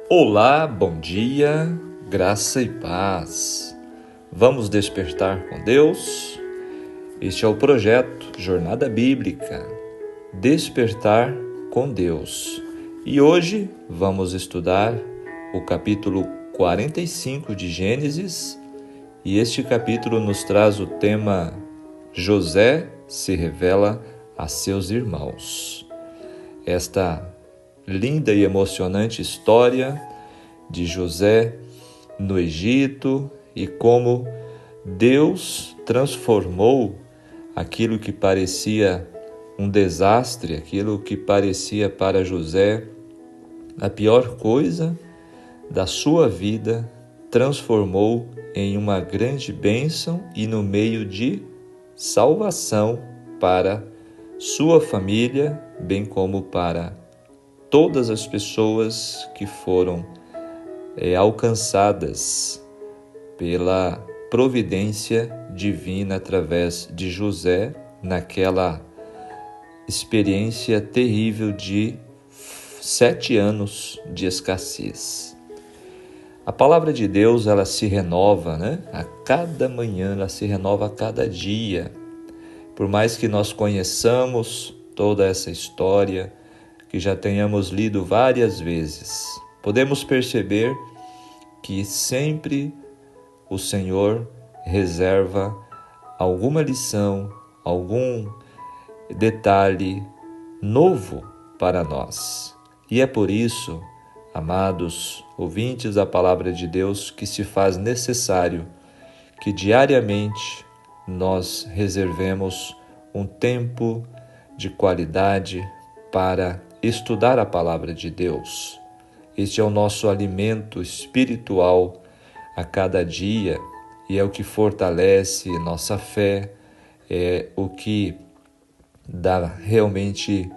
Olá, bom dia, graça e paz. Vamos despertar com Deus? Este é o projeto Jornada Bíblica, Despertar com Deus. E hoje vamos estudar o capítulo 45 de Gênesis, e este capítulo nos traz o tema José se revela a seus irmãos. Esta linda e emocionante história de José no Egito e como Deus transformou aquilo que parecia um desastre, aquilo que parecia para José a pior coisa da sua vida, transformou em uma grande bênção e no meio de salvação para sua família, bem como para todas as pessoas que foram alcançadas pela providência divina através de José naquela experiência terrível de 7 anos de escassez. A palavra de Deus, ela se renova, A cada manhã, ela se renova a cada dia. Por mais que nós conheçamos toda essa história, que já tenhamos lido várias vezes, podemos perceber que sempre o Senhor reserva alguma lição, algum detalhe novo para nós. E é por isso, amados ouvintes da Palavra de Deus, que se faz necessário que diariamente nós reservemos um tempo de qualidade para estudar a Palavra de Deus. Este é o nosso alimento espiritual a cada dia e é o que fortalece nossa fé, é o que dá realmente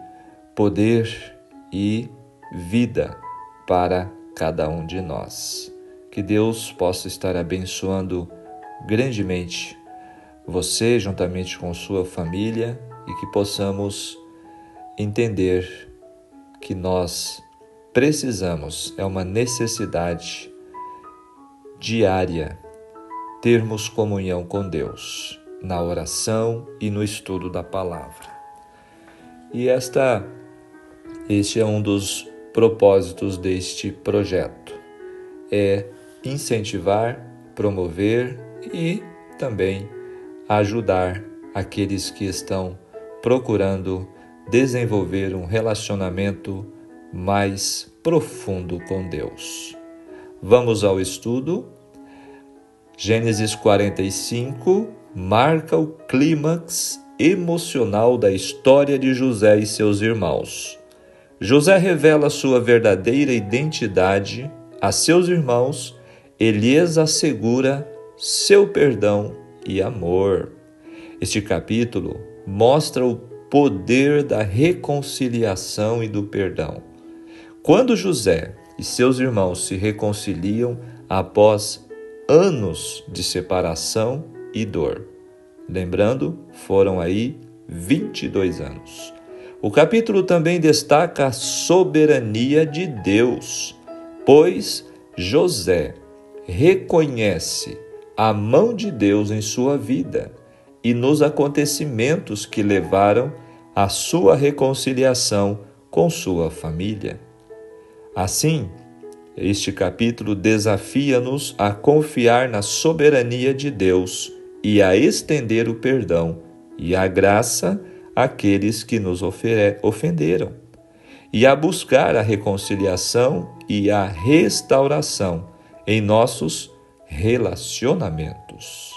poder e vida para cada um de nós. Que Deus possa estar abençoando grandemente você, juntamente com sua família, e que possamos entender que nós precisamos, é uma necessidade diária, termos comunhão com Deus, na oração e no estudo da palavra. E este é um dos propósitos deste projeto, é incentivar, promover e também ajudar aqueles que estão procurando desenvolver um relacionamento mais profundo com Deus. Vamos ao estudo. Gênesis 45 marca o clímax emocional da história de José e seus irmãos. José revela sua verdadeira identidade a seus irmãos e lhes assegura seu perdão e amor. Este capítulo mostra o poder da reconciliação e do perdão. Quando José e seus irmãos se reconciliam após anos de separação e dor. Lembrando, foram aí 22 anos. O capítulo também destaca a soberania de Deus, pois José reconhece a mão de Deus em sua vida e nos acontecimentos que levaram à sua reconciliação com sua família. Assim, este capítulo desafia-nos a confiar na soberania de Deus e a estender o perdão e a graça àqueles que nos ofenderam, e a buscar a reconciliação e a restauração em nossos relacionamentos.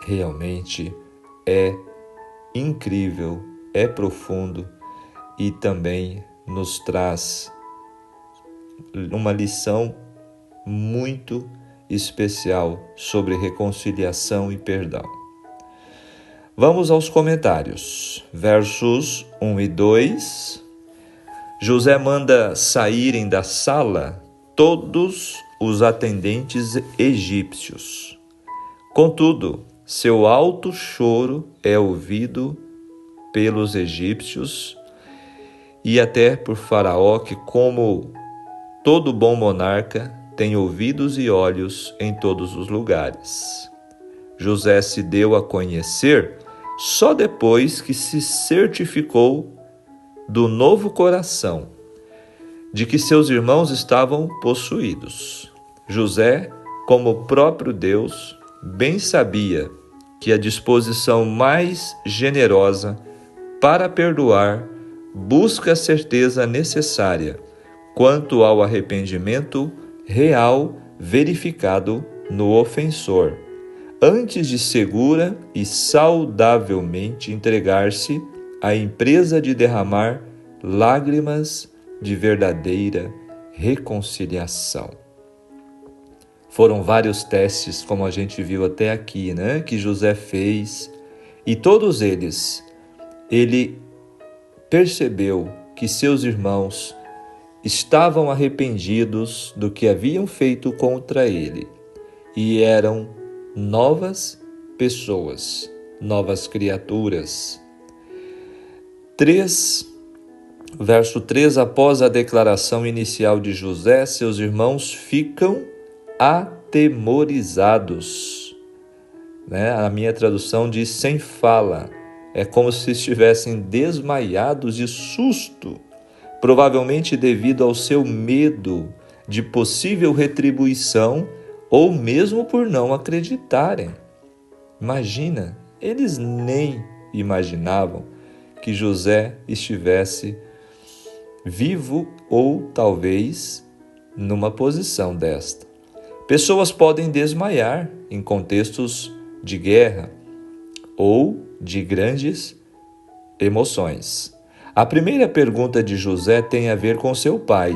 Realmente é incrível, é profundo e também nos traz uma lição muito especial sobre reconciliação e perdão. Vamos aos comentários. Versos 1 e 2. José manda saírem da sala todos os atendentes egípcios. Contudo, seu alto choro é ouvido pelos egípcios e até por Faraó, que como todo bom monarca tem ouvidos e olhos em todos os lugares. José se deu a conhecer só depois que se certificou do novo coração, de que seus irmãos estavam possuídos. José, como o próprio Deus, bem sabia que a disposição mais generosa para perdoar busca a certeza necessária quanto ao arrependimento real verificado no ofensor, antes de segura e saudavelmente entregar-se à empresa de derramar lágrimas de verdadeira reconciliação. Foram vários testes, como a gente viu até aqui, né, que José fez, e todos eles, ele percebeu que seus irmãos estavam arrependidos do que haviam feito contra ele e eram novas pessoas, novas criaturas. Verso 3, após a declaração inicial de José, seus irmãos ficam atemorizados. A minha tradução diz sem fala. É como se estivessem desmaiados de susto, provavelmente devido ao seu medo de possível retribuição ou mesmo por não acreditarem. Imagina, eles nem imaginavam que José estivesse vivo ou talvez numa posição desta. Pessoas podem desmaiar em contextos de guerra ou de grandes emoções. A primeira pergunta de José tem a ver com seu pai.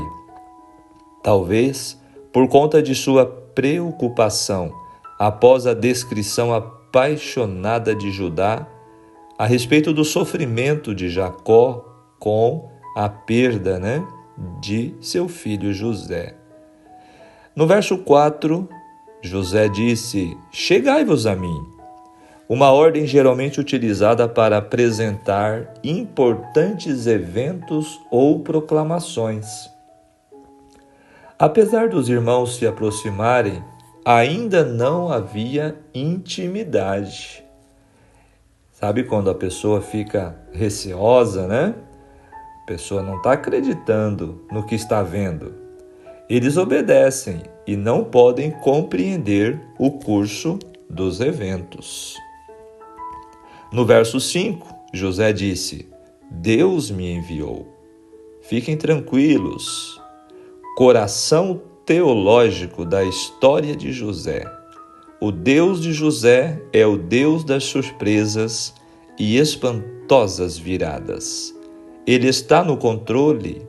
Talvez por conta de sua preocupação após a descrição apaixonada de Judá a respeito do sofrimento de Jacó com a perda, de seu filho José. No verso 4, José disse: chegai-vos a mim. Uma ordem geralmente utilizada para apresentar importantes eventos ou proclamações. Apesar dos irmãos se aproximarem, ainda não havia intimidade. Sabe quando a pessoa fica receosa, A pessoa não está acreditando no que está vendo. Eles obedecem e não podem compreender o curso dos eventos. No verso 5, José disse: Deus me enviou. Fiquem tranquilos. Coração teológico da história de José. O Deus de José é o Deus das surpresas e espantosas viradas. Ele está no controle.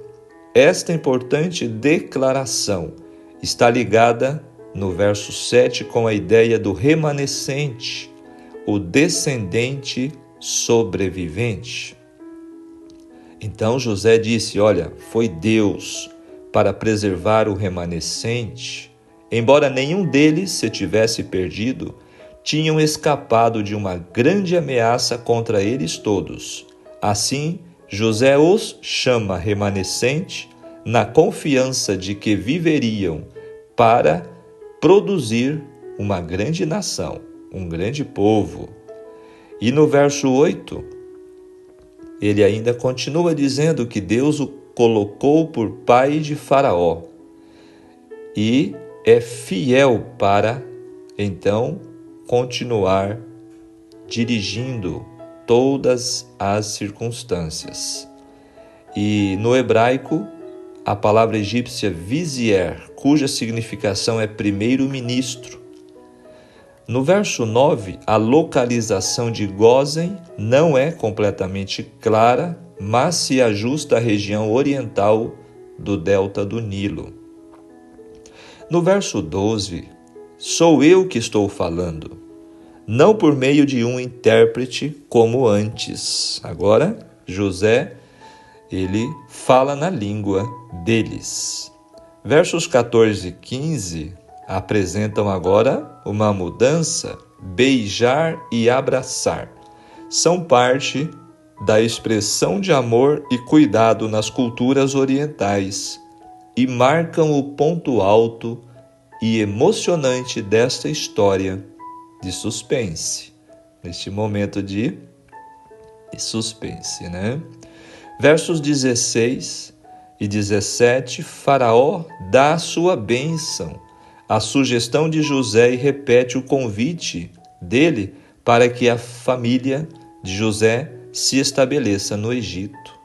Esta importante declaração está ligada no verso 7 com a ideia do remanescente, o descendente sobrevivente. Então José disse: olha, foi Deus para preservar o remanescente. Embora nenhum deles se tivesse perdido, tinham escapado de uma grande ameaça contra eles todos. Assim, José os chama remanescente na confiança de que viveriam para produzir uma grande nação, um grande povo. E no verso 8, ele ainda continua dizendo que Deus o colocou por pai de Faraó e é fiel para, então, continuar dirigindo todas as circunstâncias. E no hebraico, a palavra egípcia vizier, cuja significação é primeiro-ministro. No verso 9, a localização de Gósen não é completamente clara, mas se ajusta à região oriental do delta do Nilo. No verso 12, sou eu que estou falando, não por meio de um intérprete como antes. Agora, José, ele fala na língua deles. Versos 14 e 15 apresentam agora uma mudança. Beijar e abraçar são parte da expressão de amor e cuidado nas culturas orientais e marcam o ponto alto e emocionante desta história de suspense, neste momento de suspense, né? Versos 16 e 17, Faraó dá a sua bênção, a sugestão de José e repete o convite dele para que a família de José se estabeleça no Egito.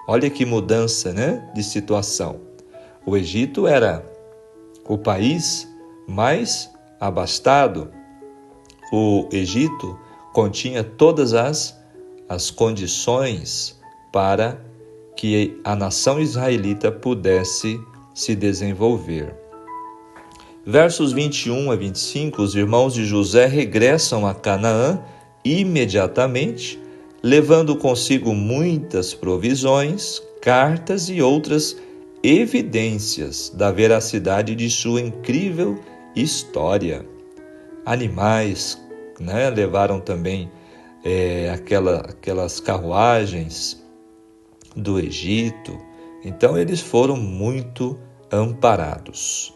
Olha que mudança, né, de situação. O Egito era o país mais abastado. O Egito continha todas as condições para que a nação israelita pudesse se desenvolver. Versos 21 a 25, os irmãos de José regressam a Canaã imediatamente, levando consigo muitas provisões, cartas e outras evidências da veracidade de sua incrível história. Animais, né? Levaram também aquelas carruagens do Egito. Então eles foram muito amparados.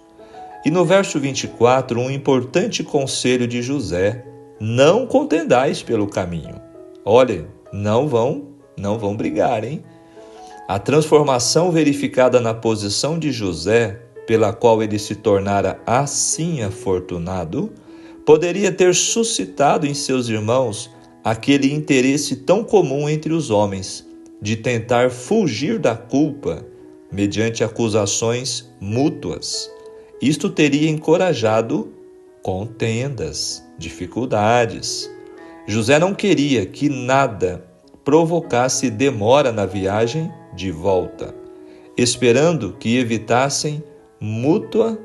E no verso 24, um importante conselho de José: não contendais pelo caminho. Olha, não vão brigar, hein? A transformação verificada na posição de José, pela qual ele se tornara assim afortunado, poderia ter suscitado em seus irmãos aquele interesse tão comum entre os homens, de tentar fugir da culpa mediante acusações mútuas. Isto teria encorajado contendas, dificuldades. José não queria que nada provocasse demora na viagem de volta, esperando que evitassem mútua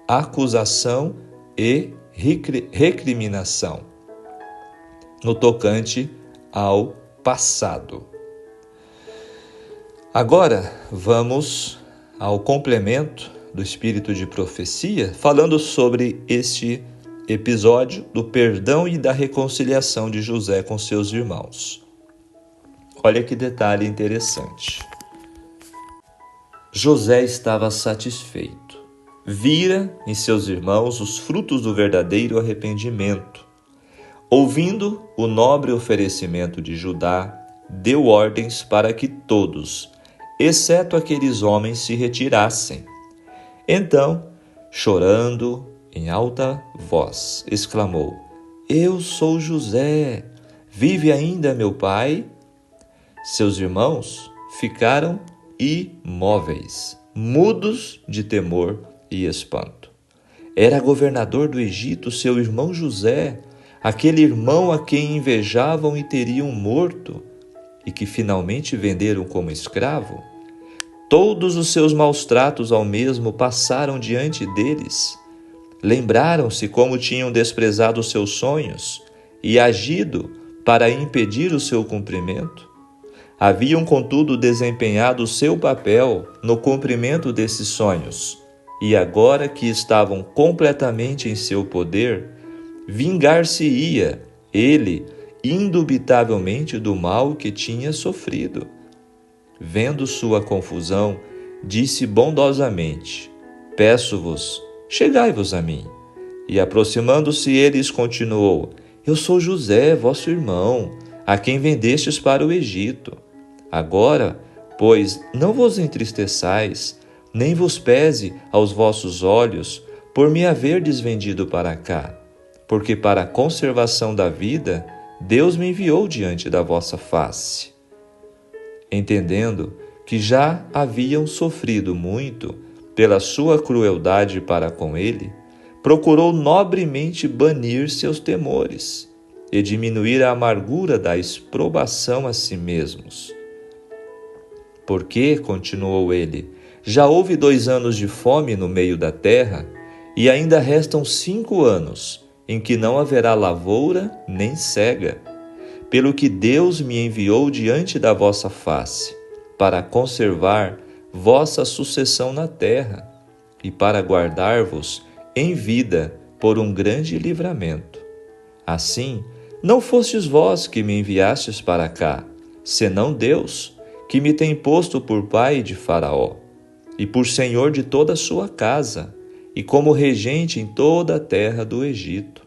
acusação e recriminação no tocante ao passado. Agora vamos ao complemento do espírito de profecia, falando sobre este episódio do perdão e da reconciliação de José com seus irmãos. Olha que detalhe interessante. José estava satisfeito. Vira em seus irmãos os frutos do verdadeiro arrependimento. Ouvindo o nobre oferecimento de Judá, deu ordens para que todos, exceto aqueles homens, se retirassem. Então, chorando em alta voz, exclamou: Eu sou José, vive ainda meu pai? Seus irmãos ficaram imóveis, mudos de temor e espanto. Era governador do Egito seu irmão José, aquele irmão a quem invejavam e teriam morto, e que finalmente venderam como escravo. Todos os seus maus tratos ao mesmo passaram diante deles. Lembraram-se como tinham desprezado os seus sonhos e agido para impedir o seu cumprimento. Haviam, contudo, desempenhado o seu papel no cumprimento desses sonhos, e agora que estavam completamente em seu poder, vingar-se-ia ele indubitavelmente do mal que tinha sofrido. Vendo sua confusão, disse bondosamente: Peço-vos, chegai-vos a mim. E aproximando-se eles, continuou: Eu sou José, vosso irmão, a quem vendestes para o Egito. Agora, pois, não vos entristeçais, nem vos pese aos vossos olhos por me haverdes vendido para cá, porque para a conservação da vida Deus me enviou diante da vossa face. Entendendo que já haviam sofrido muito pela sua crueldade para com ele, procurou nobremente banir seus temores e diminuir a amargura da exprobação a si mesmos. Porque, continuou ele, já houve 2 anos de fome no meio da terra, e ainda restam 5 anos, em que não haverá lavoura nem cega, pelo que Deus me enviou diante da vossa face, para conservar vossa sucessão na terra, e para guardar-vos em vida por um grande livramento. Assim, não fostes vós que me enviastes para cá, senão Deus, que me tem posto por pai de Faraó. e por senhor de toda a sua casa, e como regente em toda a terra do Egito.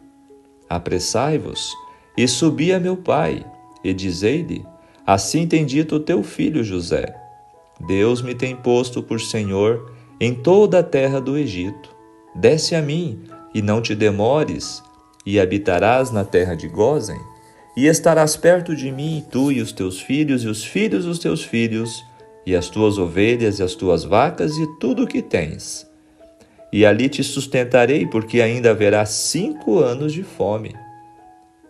Apressai-vos, e subi a meu pai, e dizei-lhe: assim tem dito o teu filho José: Deus me tem posto por senhor em toda a terra do Egito. Desce a mim, e não te demores, e habitarás na terra de Gósen, e estarás perto de mim, tu e os teus filhos, e os filhos dos teus filhos, e as tuas ovelhas, e as tuas vacas, e tudo o que tens. E ali te sustentarei, porque ainda haverá 5 anos de fome.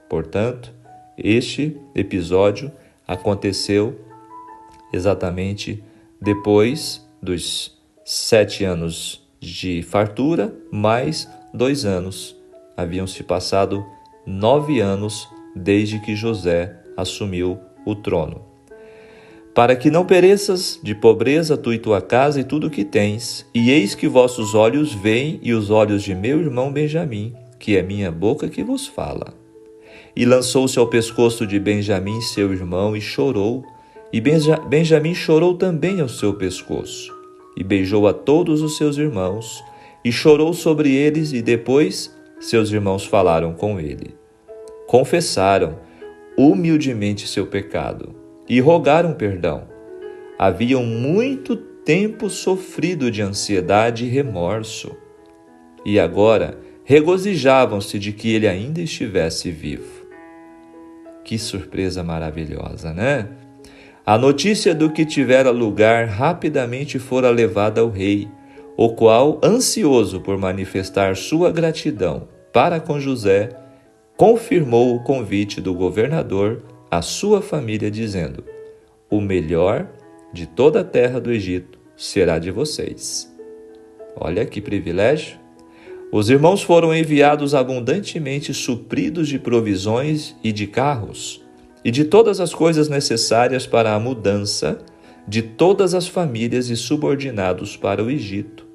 Portanto, este episódio aconteceu exatamente depois dos 7 anos de fartura, mais 2 anos. Haviam se passado 9 anos desde que José assumiu o trono. Para que não pereças de pobreza tu e tua casa e tudo o que tens, e eis que vossos olhos veem e os olhos de meu irmão Benjamim, que é minha boca que vos fala. E lançou-se ao pescoço de Benjamim, seu irmão, e chorou, e Benjamim chorou também ao seu pescoço, e beijou a todos os seus irmãos, e chorou sobre eles, e depois seus irmãos falaram com ele. Confessaram humildemente seu pecado, e rogaram perdão. Haviam muito tempo sofrido de ansiedade e remorso, e agora regozijavam-se de que ele ainda estivesse vivo. Que surpresa maravilhosa, né? A notícia do que tivera lugar rapidamente fora levada ao rei, o qual, ansioso por manifestar sua gratidão para com José, confirmou o convite do governador à sua família, dizendo: o melhor de toda a terra do Egito será de vocês. Olha que privilégio! Os irmãos foram enviados abundantemente supridos de provisões e de carros, e de todas as coisas necessárias para a mudança de todas as famílias e subordinados para o Egito.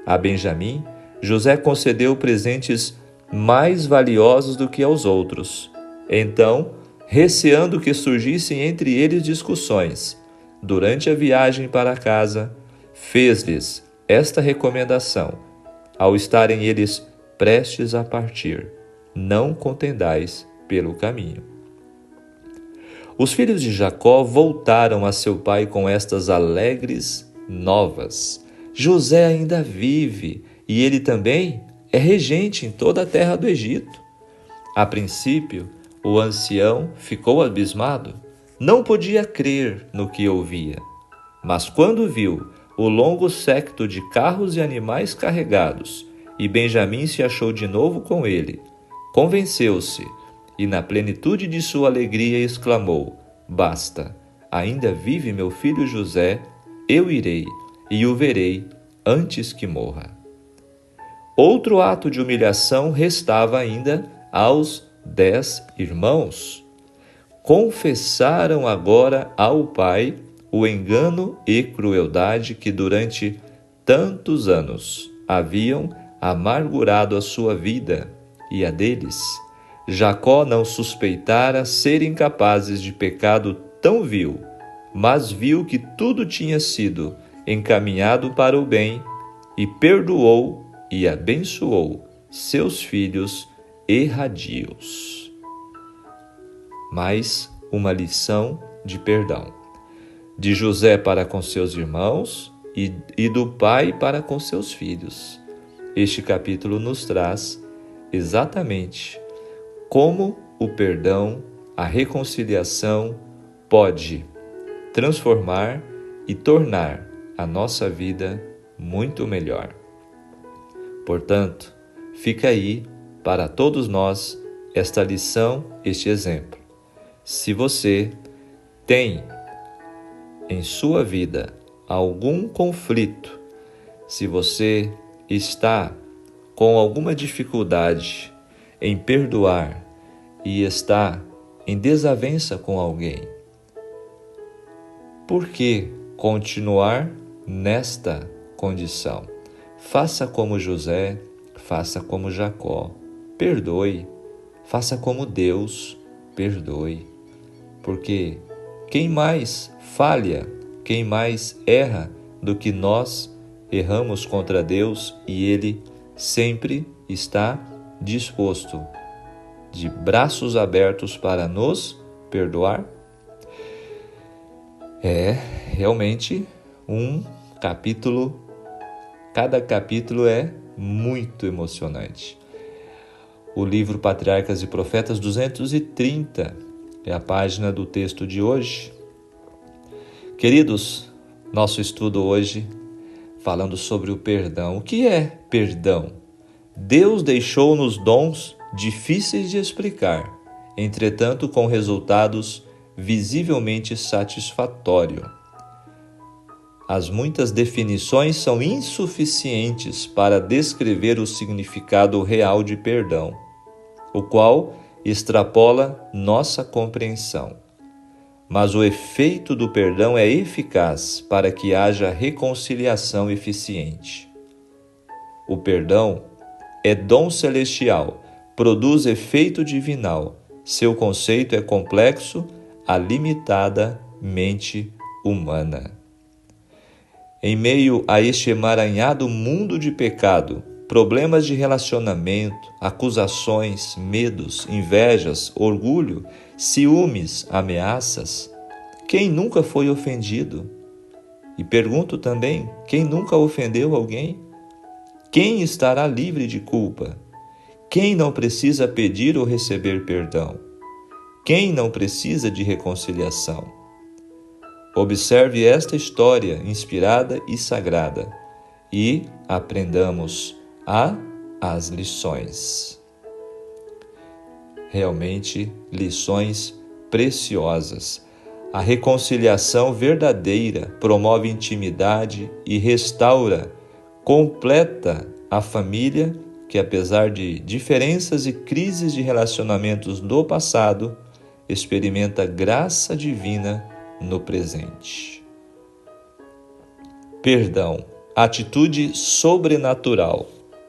A Benjamim, José concedeu presentes mais valiosos do que aos outros. Então, receando que surgissem entre eles discussões, durante a viagem para casa, fez-lhes esta recomendação, ao estarem eles prestes a partir: não contendais pelo caminho. Os filhos de Jacó voltaram a seu pai com estas alegres novas: José ainda vive, e ele também é regente em toda a terra do Egito. A princípio, o ancião ficou abismado, não podia crer no que ouvia. Mas quando viu o longo séquito de carros e animais carregados, e Benjamim se achou de novo com ele, convenceu-se, e na plenitude de sua alegria exclamou: basta, ainda vive meu filho José, eu irei e o verei antes que morra. Outro ato de humilhação restava ainda aos 10 irmãos. Confessaram agora ao pai o engano e crueldade que durante tantos anos haviam amargurado a sua vida e a deles. Jacó não suspeitara serem capazes de pecado tão vil, mas viu que tudo tinha sido encaminhado para o bem e perdoou e abençoou seus filhos erradios. Mais uma lição de perdão, de José para com seus irmãos e do pai para com seus filhos. Este capítulo nos traz exatamente como o perdão, a reconciliação pode transformar e tornar a nossa vida muito melhor. Portanto, fica aí para todos nós esta lição, este exemplo. Se você tem em sua vida algum conflito, se você está com alguma dificuldade em perdoar e está em desavença com alguém, por que continuar nesta condição? Faça como José, faça como Jacó, perdoe, faça como Deus, perdoe. Porque quem mais falha, quem mais erra, do que nós erramos contra Deus e Ele sempre está disposto, de braços abertos para nos perdoar? É realmente um capítulo, cada capítulo é muito emocionante. O livro Patriarcas e Profetas 230 é a página do texto de hoje. Queridos, nosso estudo hoje falando sobre o perdão. O que é perdão? Deus deixou-nos dons difíceis de explicar, entretanto com resultados visivelmente satisfatórios. As muitas definições são insuficientes para descrever o significado real de perdão, o qual extrapola nossa compreensão. Mas o efeito do perdão é eficaz para que haja reconciliação eficiente. O perdão é dom celestial, produz efeito divinal. Seu conceito é complexo à limitada mente humana. Em meio a este emaranhado mundo de pecado, problemas de relacionamento, acusações, medos, invejas, orgulho, ciúmes, ameaças, quem nunca foi ofendido? E pergunto também, quem nunca ofendeu alguém? Quem estará livre de culpa? Quem não precisa pedir ou receber perdão? Quem não precisa de reconciliação? Observe esta história inspirada e sagrada e aprendamos as lições. Realmente, lições preciosas. A reconciliação verdadeira promove intimidade e restaura, completa a família que, apesar de diferenças e crises de relacionamentos do passado, experimenta graça divina no presente. Perdão, atitude sobrenatural.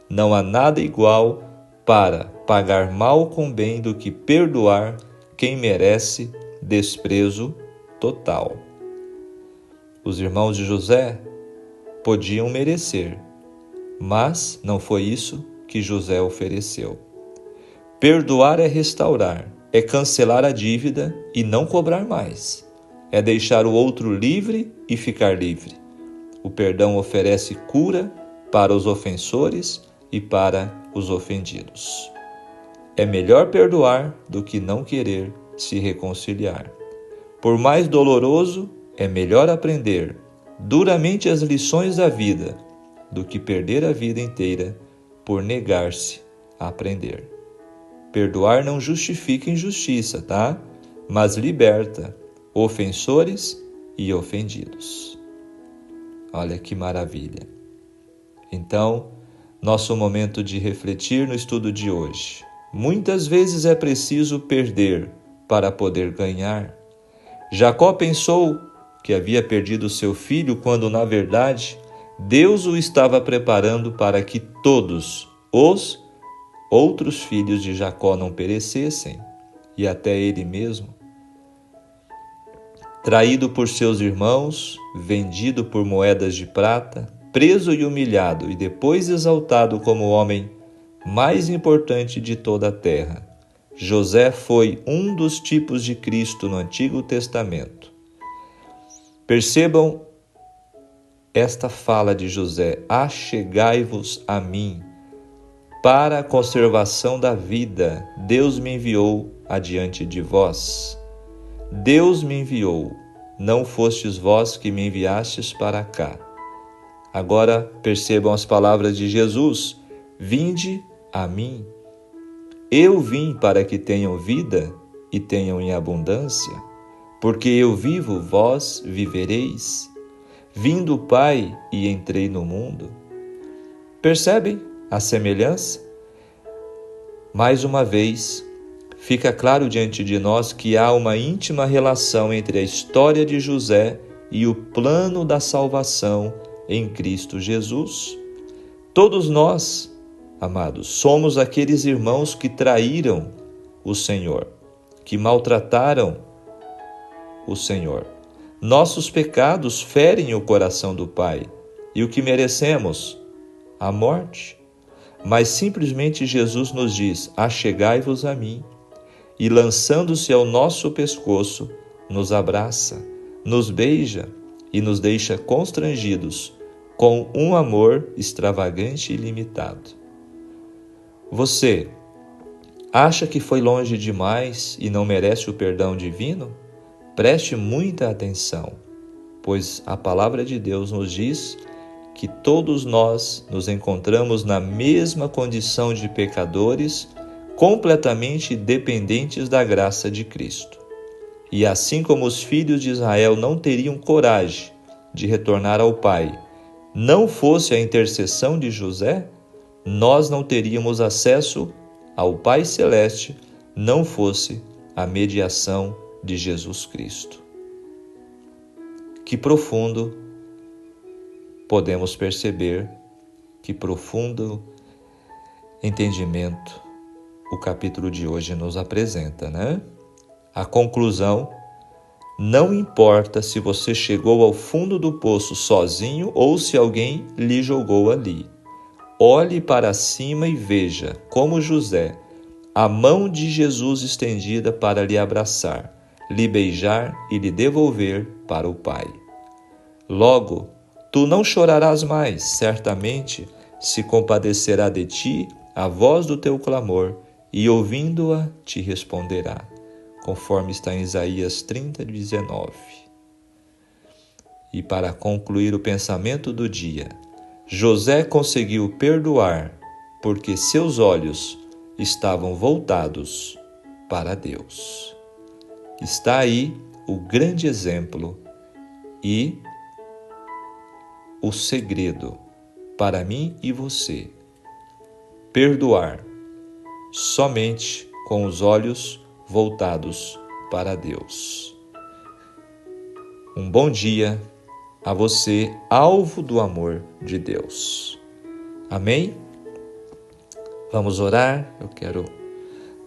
Não há nada igual para pagar mal com bem do que perdoar quem merece desprezo total. Os irmãos de José podiam merecer, mas não foi isso que José ofereceu. Perdoar é restaurar, é cancelar a dívida e não cobrar mais, é deixar o outro livre e ficar livre. O perdão oferece cura para os ofensores e para os ofendidos. É melhor perdoar do que não querer se reconciliar. Por mais doloroso, é melhor aprender duramente as lições da vida do que perder a vida inteira por negar-se a aprender. Perdoar não justifica injustiça, tá? Mas liberta ofensores e ofendidos. Olha que maravilha. Então, nosso momento de refletir no estudo de hoje. Muitas vezes é preciso perder para poder ganhar. Jacó pensou que havia perdido seu filho quando, na verdade, Deus o estava preparando para que todos os outros filhos de Jacó não perecessem, e até ele mesmo. Traído por seus irmãos, vendido por moedas de prata, preso e humilhado e depois exaltado como o homem mais importante de toda a terra, José foi um dos tipos de Cristo no Antigo Testamento. Percebam esta fala de José: achegai-vos a mim. Para a conservação da vida, Deus me enviou adiante de vós. Deus me enviou, não fostes vós que me enviastes para cá. Agora percebam as palavras de Jesus: vinde a mim. Eu vim para que tenham vida e tenham em abundância. Porque eu vivo, vós vivereis. Vim do Pai e entrei no mundo. Percebem a semelhança? Mais uma vez, fica claro diante de nós que há uma íntima relação entre a história de José e o plano da salvação em Cristo Jesus. Todos nós, amados, somos aqueles irmãos que traíram o Senhor, que maltrataram o Senhor. Nossos pecados ferem o coração do Pai. E o que merecemos? A morte. Mas simplesmente Jesus nos diz: achegai-vos a mim. E lançando-se ao nosso pescoço, nos abraça, nos beija e nos deixa constrangidos com um amor extravagante e ilimitado. Você acha que foi longe demais e não merece o perdão divino? Preste muita atenção, pois a palavra de Deus nos diz que todos nós nos encontramos na mesma condição de pecadores, completamente dependentes da graça de Cristo. E assim como os filhos de Israel não teriam coragem de retornar ao Pai, não fosse a intercessão de José, nós não teríamos acesso ao Pai Celeste, não fosse a mediação de Jesus Cristo. Que profundo podemos perceber, que profundo entendimento o capítulo de hoje nos apresenta, né? A conclusão: não importa se você chegou ao fundo do poço sozinho ou se alguém lhe jogou ali. Olhe para cima e veja, como José, a mão de Jesus estendida para lhe abraçar, lhe beijar e lhe devolver para o Pai. Logo, tu não chorarás mais, certamente se compadecerá de ti a voz do teu clamor, e ouvindo-a te responderá, conforme está em Isaías 30:19. E para concluir o pensamento do dia, José conseguiu perdoar porque seus olhos estavam voltados para Deus. Está aí o grande exemplo e o segredo para mim e você. Perdoar somente com os olhos voltados para Deus. Um bom dia a você, alvo do amor de Deus. Amém? Vamos orar. Eu quero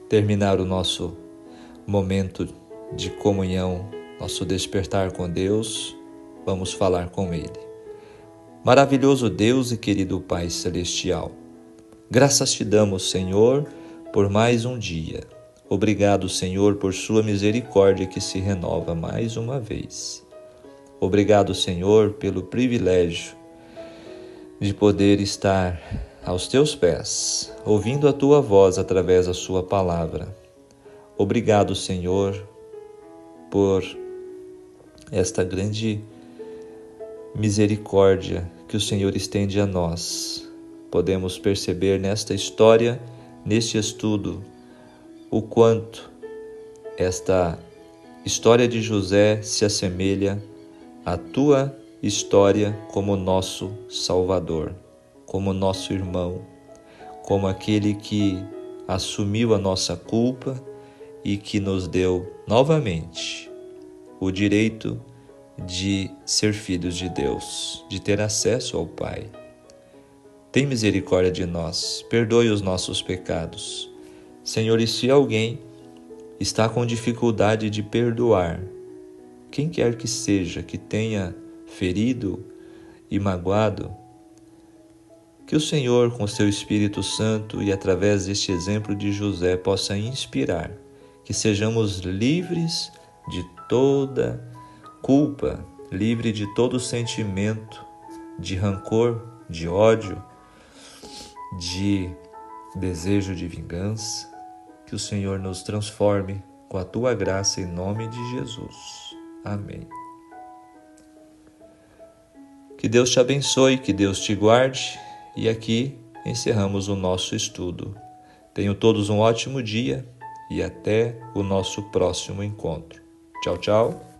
terminar o nosso momento de comunhão, nosso despertar com Deus. Vamos falar com Ele. Maravilhoso Deus e querido Pai Celestial, graças te damos, Senhor, por mais um dia. Obrigado, Senhor, por sua misericórdia que se renova mais uma vez. Obrigado, Senhor, pelo privilégio de poder estar aos teus pés, ouvindo a tua voz através da sua palavra. Obrigado, Senhor, por esta grande misericórdia que o Senhor estende a nós. Podemos perceber nesta história, neste estudo, o quanto esta história de José se assemelha à tua história como nosso Salvador, como nosso irmão, como aquele que assumiu a nossa culpa e que nos deu novamente o direito de ser filhos de Deus, de ter acesso ao Pai. Tem misericórdia de nós, perdoe os nossos pecados. Senhor, e se alguém está com dificuldade de perdoar, quem quer que seja que tenha ferido e magoado, que o Senhor, com seu Espírito Santo e através deste exemplo de José, possa inspirar, que sejamos livres de toda culpa, livre de todo sentimento de rancor, de ódio, de desejo de vingança. Que o Senhor nos transforme com a tua graça em nome de Jesus. Amém. Que Deus te abençoe, que Deus te guarde. E aqui encerramos o nosso estudo. Tenham todos um ótimo dia e até o nosso próximo encontro. Tchau, tchau.